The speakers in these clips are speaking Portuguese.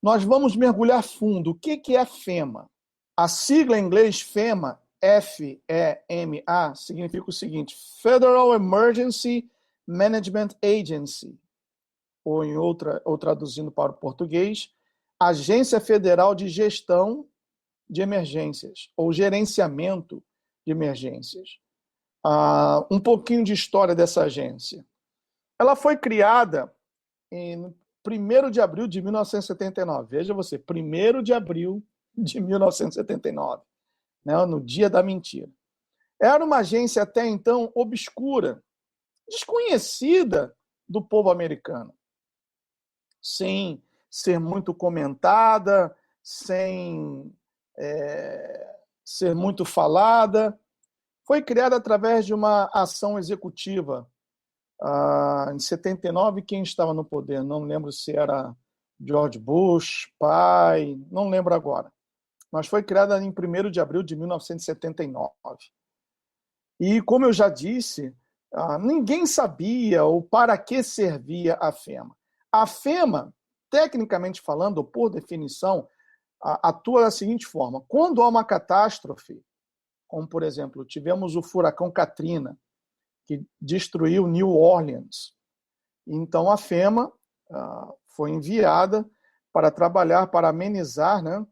nós vamos mergulhar fundo. O que é FEMA? A sigla em inglês FEMA, F-E-M-A, significa o seguinte: Federal Emergency Management Agency, ou traduzindo para o português, Agência Federal de Gestão de Emergências, ou Gerenciamento de Emergências. Um pouquinho de história dessa agência. Ela foi criada em 1º de abril de 1979. Veja você, 1º de abril de 1979, né, no dia da mentira. Era uma agência até então obscura, desconhecida do povo americano, sem ser muito comentada, sem ser muito falada. Foi criada através de uma ação executiva. Em 79, quem estava no poder? Não lembro se era George Bush, pai, não lembro agora. Mas foi criada em 1º de abril de 1979. E, como eu já disse, ninguém sabia ou para que servia a FEMA. A FEMA, tecnicamente falando, ou por definição, atua da seguinte forma: quando há uma catástrofe, como, por exemplo, tivemos o furacão Katrina, que destruiu New Orleans, então a FEMA foi enviada para trabalhar, para amenizar, né,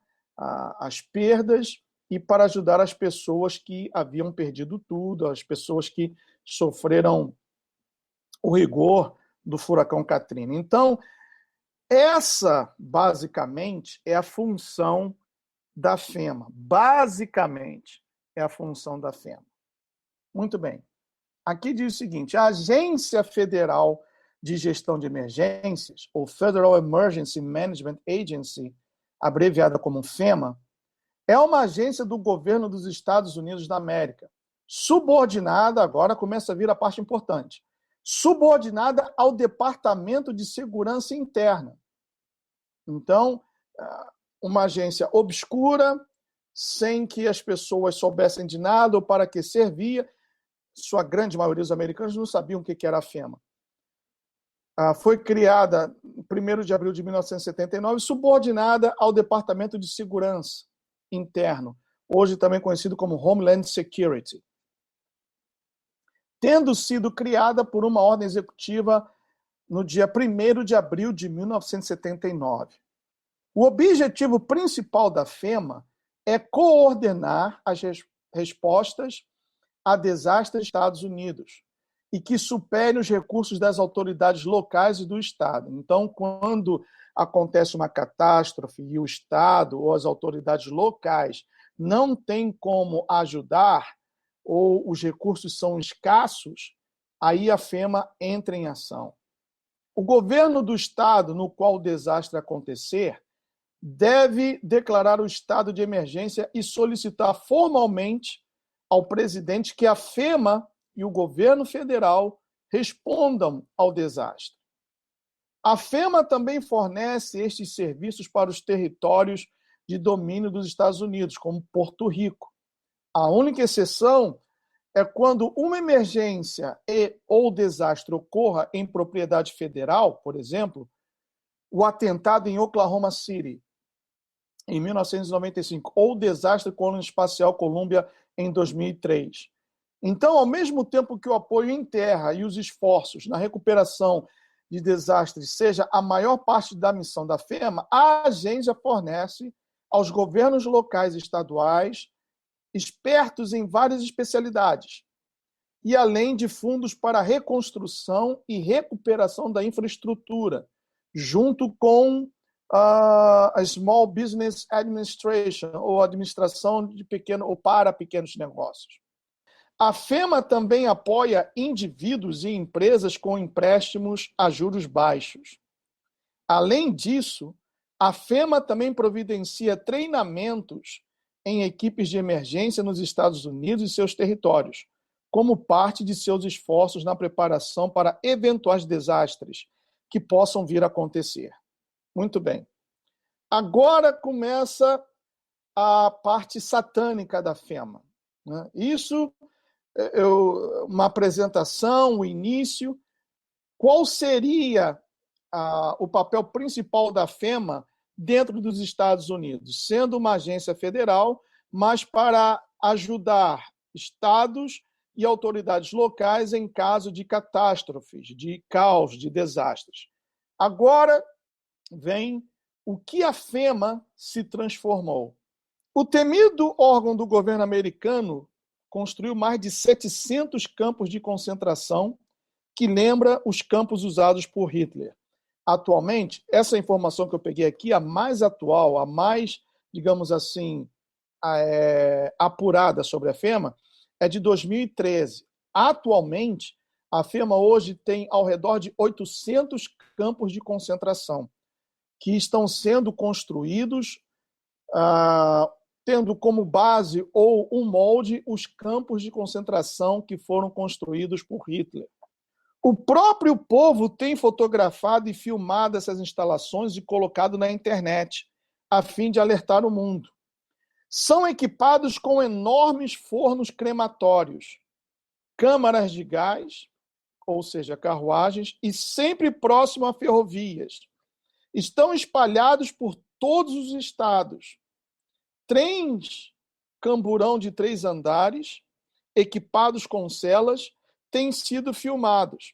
as perdas e para ajudar as pessoas que haviam perdido tudo, as pessoas que sofreram o rigor do furacão Katrina. Então, essa, basicamente, é a função da FEMA. Basicamente, é a função da FEMA. Muito bem. Aqui diz o seguinte: a Agência Federal de Gestão de Emergências, ou Federal Emergency Management Agency, abreviada como FEMA, é uma agência do governo dos Estados Unidos da América, subordinada, agora começa a vir a parte importante, subordinada ao Departamento de Segurança Interna. Então, uma agência obscura, sem que as pessoas soubessem de nada ou para que servia. Sua grande maioria dos americanos não sabiam o que era a FEMA. Foi criada em 1º de abril de 1979, subordinada ao Departamento de Segurança Interno, hoje também conhecido como Homeland Security, tendo sido criada por uma ordem executiva no dia 1º de abril de 1979. O objetivo principal da FEMA é coordenar as respostas a desastres dos Estados Unidos e que supere os recursos das autoridades locais e do Estado. Então, quando acontece uma catástrofe e o Estado ou as autoridades locais não têm como ajudar ou os recursos são escassos, aí a FEMA entra em ação. O governo do Estado no qual o desastre acontecer deve declarar o estado de emergência e solicitar formalmente ao presidente que a FEMA e o governo federal respondam ao desastre. A FEMA também fornece estes serviços para os territórios de domínio dos Estados Unidos, como Porto Rico. A única exceção é quando uma emergência ou desastre ocorra em propriedade federal, por exemplo, o atentado em Oklahoma City, em 1995, ou o desastre com a espacial Columbia em 2003. Então, ao mesmo tempo que o apoio em terra e os esforços na recuperação de desastres seja a maior parte da missão da FEMA, a agência fornece aos governos locais e estaduais expertos em várias especialidades, e além de fundos para a reconstrução e recuperação da infraestrutura, junto com a Small Business Administration, ou administração de pequeno ou para pequenos negócios. A FEMA também apoia indivíduos e empresas com empréstimos a juros baixos. Além disso, a FEMA também providencia treinamentos em equipes de emergência nos Estados Unidos e seus territórios, como parte de seus esforços na preparação para eventuais desastres que possam vir a acontecer. Muito bem. Agora começa a parte satânica da FEMA. Isso é uma apresentação, o início. Qual seria o papel principal da FEMA dentro dos Estados Unidos, sendo uma agência federal, mas para ajudar estados e autoridades locais em caso de catástrofes, de caos, de desastres. Agora vem o que a FEMA se transformou. O temido órgão do governo americano construiu mais de 700 campos de concentração que lembra os campos usados por Hitler. Atualmente, essa informação que eu peguei aqui, a mais atual, a mais, digamos assim, apurada sobre a FEMA, é de 2013. Atualmente, a FEMA hoje tem ao redor de 800 campos de concentração que estão sendo construídos, tendo como base ou um molde os campos de concentração que foram construídos por Hitler. O próprio povo tem fotografado e filmado essas instalações e colocado na internet, a fim de alertar o mundo. São equipados com enormes fornos crematórios, câmaras de gás, ou seja, carruagens, e sempre próximo a ferrovias. Estão espalhados por todos os estados. Trens camburão de 3 andares, equipados com celas, têm sido filmados.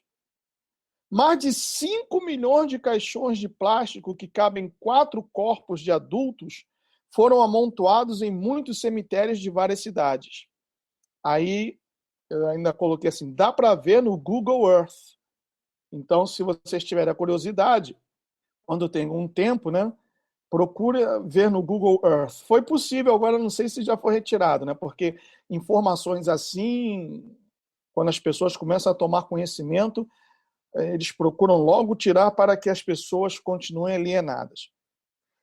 Mais de 5 milhões de caixões de plástico que cabem 4 corpos de adultos foram amontoados em muitos cemitérios de várias cidades. Aí, eu ainda coloquei assim, dá para ver no Google Earth. Então, se vocês tiverem a curiosidade, quando tem um tempo, né, procura ver no Google Earth. Foi possível, agora não sei se já foi retirado, né, porque informações assim, quando as pessoas começam a tomar conhecimento, eles procuram logo tirar para que as pessoas continuem alienadas.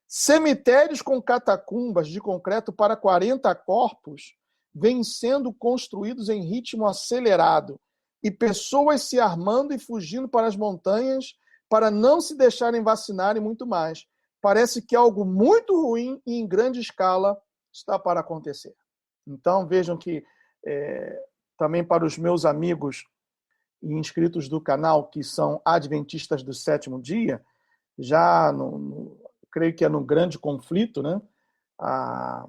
Cemitérios com catacumbas de concreto para 40 corpos vêm sendo construídos em ritmo acelerado e pessoas se armando e fugindo para as montanhas para não se deixarem vacinar e muito mais. Parece que algo muito ruim e em grande escala está para acontecer. Então, vejam que também para os meus amigos e inscritos do canal que são adventistas do sétimo dia, já creio que é no grande conflito, né? A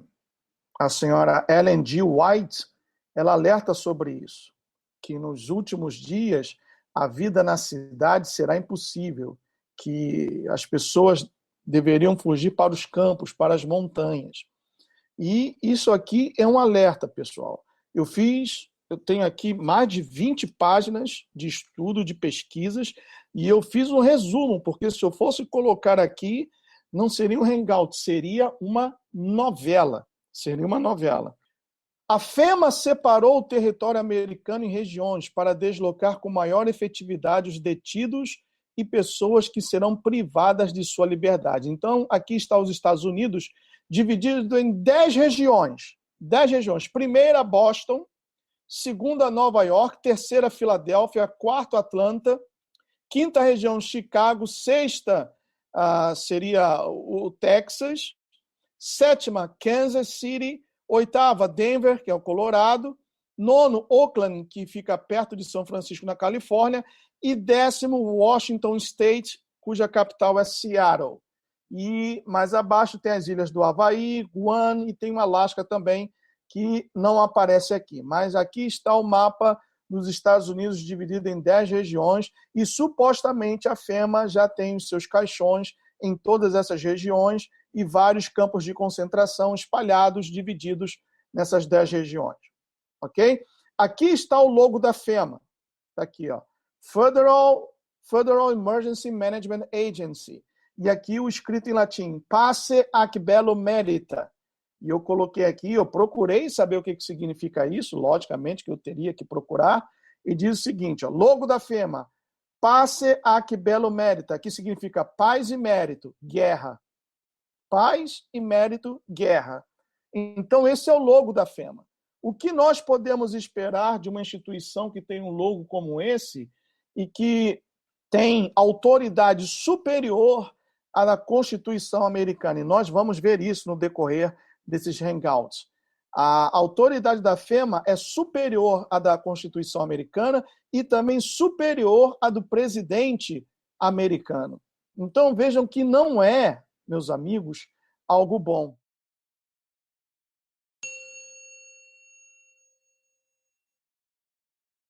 senhora Ellen G. White, ela alerta sobre isso, que nos últimos dias a vida na cidade será impossível, que as pessoas deveriam fugir para os campos, para as montanhas. E isso aqui é um alerta, pessoal. Eu tenho aqui mais de 20 páginas de estudo, de pesquisas, e eu fiz um resumo, porque se eu fosse colocar aqui, não seria um hangout, seria uma novela. Seria uma novela. A FEMA separou o território americano em regiões para deslocar com maior efetividade os detidos e pessoas que serão privadas de sua liberdade. Então, aqui está os Estados Unidos dividido em 10 regiões. 10 regiões. Primeira, Boston. Segunda, Nova York. Terceira, Filadélfia. Quarta, Atlanta. Quinta região, Chicago. Sexta, seria o Texas. Sétima, Kansas City. Oitava, Denver, que é o Colorado. Nono, Oakland, que fica perto de São Francisco, na Califórnia. E 10º, Washington State, cuja capital é Seattle. E mais abaixo tem as ilhas do Havaí, Guam, e tem o Alasca também, que não aparece aqui. Mas aqui está o mapa dos Estados Unidos dividido em 10 regiões e supostamente a FEMA já tem os seus caixões em todas essas regiões e vários campos de concentração espalhados, divididos nessas 10 regiões. Ok? Aqui está o logo da FEMA. Está aqui, ó. Federal Emergency Management Agency. E aqui o escrito em latim, Pace ac bello merita. E eu coloquei aqui, eu procurei saber o que significa isso, logicamente que eu teria que procurar, e diz o seguinte, ó, logo da FEMA, Pace ac bello merita, que significa paz e mérito, guerra. Paz e mérito, guerra. Então esse é o logo da FEMA. O que nós podemos esperar de uma instituição que tem um logo como esse e que tem autoridade superior à da Constituição americana? E nós vamos ver isso no decorrer desses hangouts. A autoridade da FEMA é superior à da Constituição americana e também superior à do presidente americano. Então, vejam que não é meus amigos, algo bom.